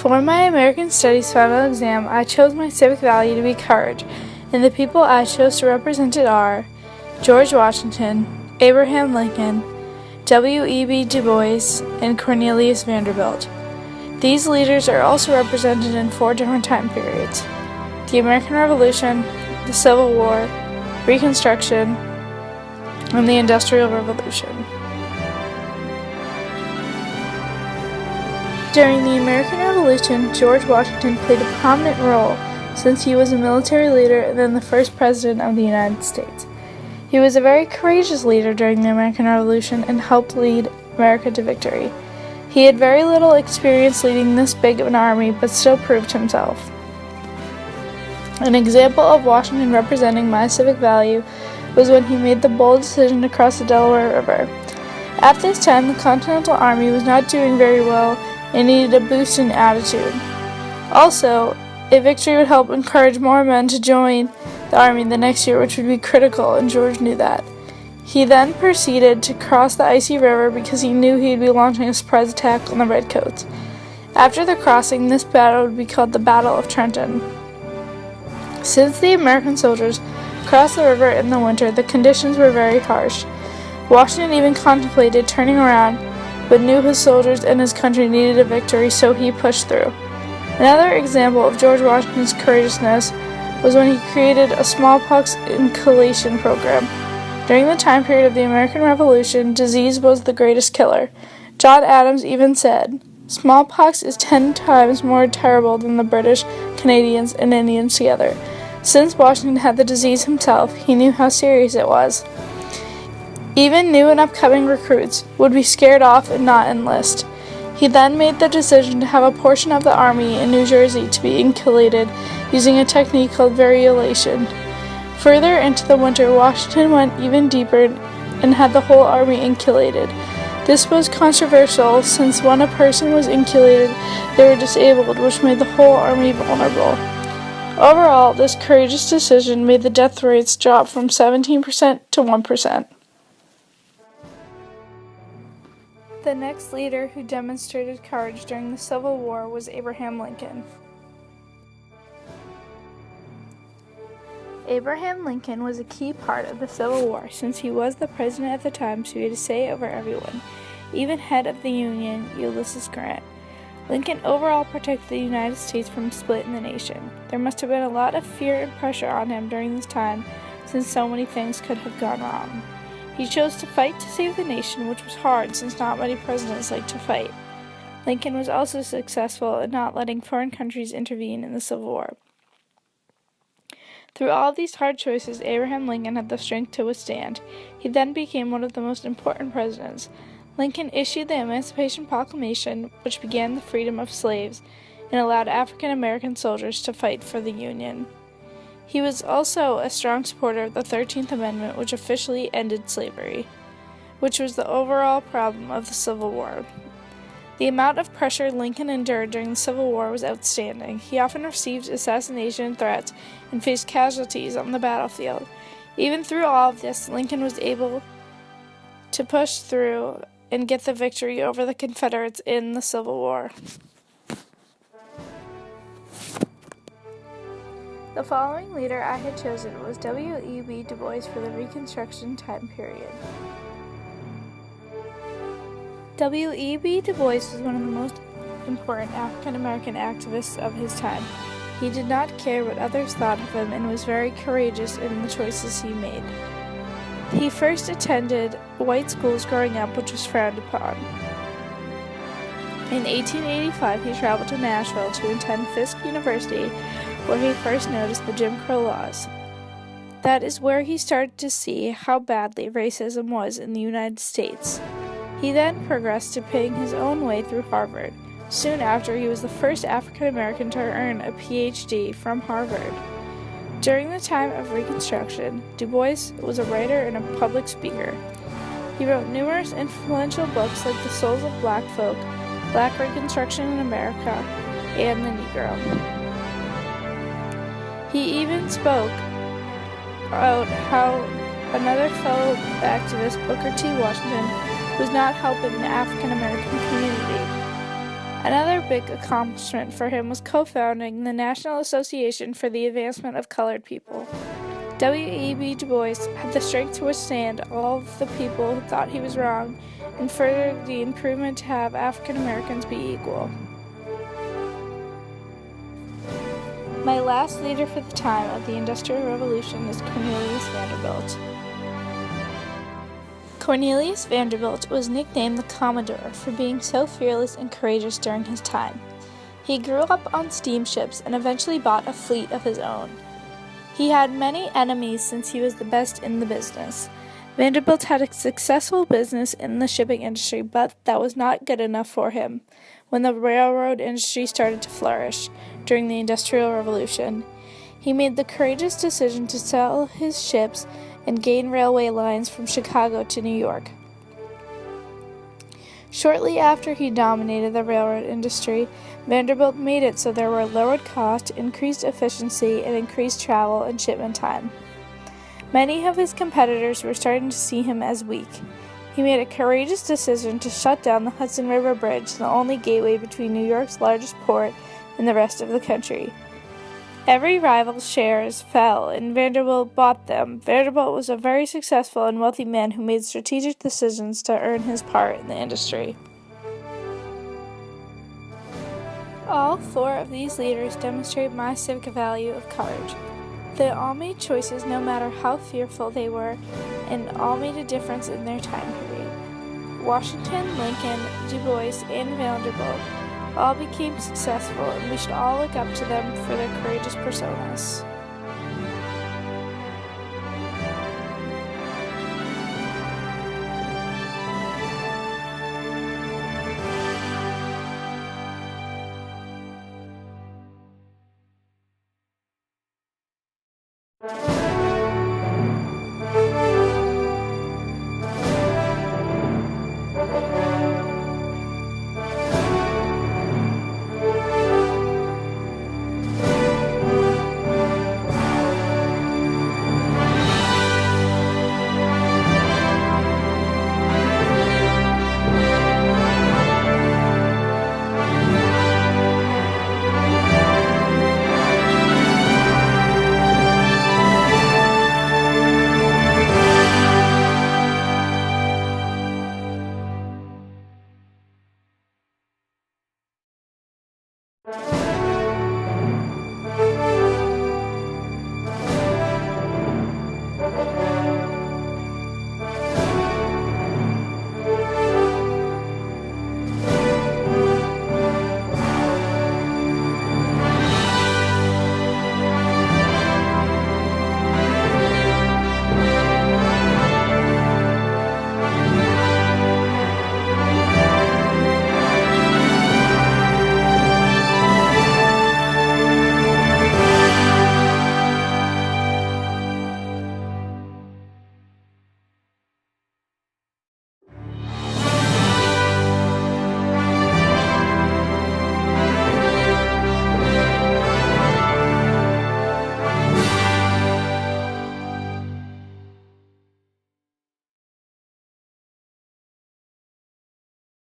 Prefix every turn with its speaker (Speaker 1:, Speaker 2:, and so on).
Speaker 1: For my American Studies final exam, I chose my civic value to be courage, and the people I chose to represent it are George Washington, Abraham Lincoln, W.E.B. Du Bois, and Cornelius Vanderbilt. These leaders are also represented in 4 different time periods: the American Revolution, the Civil War, Reconstruction, and the Industrial Revolution. During the American Revolution, George Washington played a prominent role since he was a military leader and then the first president of the United States. He was a very courageous leader during the American Revolution and helped lead America to victory. He had very little experience leading this big of an army, but still proved himself. An example of Washington representing my civic value was when he made the bold decision to cross the Delaware River. At this time, the Continental Army was not doing very well and needed a boost in attitude. Also, a victory would help encourage more men to join the army the next year, which would be critical, and George knew that. He then proceeded to cross the icy river because he knew he'd be launching a surprise attack on the Redcoats. After the crossing, this battle would be called the Battle of Trenton. Since the American soldiers crossed the river in the winter, the conditions were very harsh. Washington even contemplated turning around, but knew his soldiers and his country needed a victory, so he pushed through. Another example of George Washington's courageousness was when he created a smallpox inoculation program. During the time period of the American Revolution, disease was the greatest killer. John Adams even said, "Smallpox is 10 times more terrible than the British, Canadians, and Indians together." Since Washington had the disease himself, he knew how serious it was. Even new and upcoming recruits would be scared off and not enlist. He then made the decision to have a portion of the army in New Jersey to be inoculated using a technique called variolation. Further into the winter, Washington went even deeper and had the whole army inoculated. This was controversial since when a person was inoculated, they were disabled, which made the whole army vulnerable. Overall, this courageous decision made the death rates drop from 17% to 1%. The next leader who demonstrated courage during the Civil War was Abraham Lincoln. Abraham Lincoln was a key part of the Civil War since he was the president at the time, so he had a say over everyone, even head of the Union, Ulysses Grant. Lincoln overall protected the United States from a split in the nation. There must have been a lot of fear and pressure on him during this time since so many things could have gone wrong. He chose to fight to save the nation, which was hard since not many presidents like to fight. Lincoln was also successful in not letting foreign countries intervene in the Civil War. Through all of these hard choices, Abraham Lincoln had the strength to withstand. He then became one of the most important presidents. Lincoln issued the Emancipation Proclamation, which began the freedom of slaves and allowed African American soldiers to fight for the Union. He was also a strong supporter of the 13th Amendment, which officially ended slavery, which was the overall problem of the Civil War. The amount of pressure Lincoln endured during the Civil War was outstanding. He often received assassination threats and faced casualties on the battlefield. Even through all of this, Lincoln was able to push through and get the victory over the Confederates in the Civil War. The following leader I had chosen was W.E.B. Du Bois for the Reconstruction time period. W.E.B. Du Bois was one of the most important African American activists of his time. He did not care what others thought of him and was very courageous in the choices he made. He first attended white schools growing up, which was frowned upon. In 1885, he traveled to Nashville to attend Fisk University, where he first noticed the Jim Crow laws. That is where he started to see how badly racism was in the United States. He then progressed to paying his own way through Harvard. Soon after, he was the first African American to earn a PhD from Harvard. During the time of Reconstruction, Du Bois was a writer and a public speaker. He wrote numerous influential books like The Souls of Black Folk, Black Reconstruction in America, and The Negro. He even spoke about how another fellow activist, Booker T. Washington, was not helping the African American community. Another big accomplishment for him was co-founding the National Association for the Advancement of Colored People. W.E.B. Du Bois had the strength to withstand all of the people who thought he was wrong and furthered the improvement to have African Americans be equal. My last leader for the time of the Industrial Revolution is Cornelius Vanderbilt. Cornelius Vanderbilt was nicknamed the Commodore for being so fearless and courageous during his time. He grew up on steamships and eventually bought a fleet of his own. He had many enemies since he was the best in the business. Vanderbilt had a successful business in the shipping industry, but that was not good enough for him when the railroad industry started to flourish during the Industrial Revolution. He made the courageous decision to sell his ships and gain railway lines from Chicago to New York. Shortly after he dominated the railroad industry, Vanderbilt made it so there were lowered costs, increased efficiency, and increased travel and shipment time. Many of his competitors were starting to see him as weak. He made a courageous decision to shut down the Hudson River Bridge, the only gateway between New York's largest port and the rest of the country. Every rival's shares fell, and Vanderbilt bought them. Vanderbilt was a very successful and wealthy man who made strategic decisions to earn his part in the industry. All four of these leaders demonstrate my civic value of courage. They all made choices no matter how fearful they were, and all made a difference in their time period. Washington, Lincoln, Du Bois, and Vanderbilt all became successful, and we should all look up to them for their courageous personas.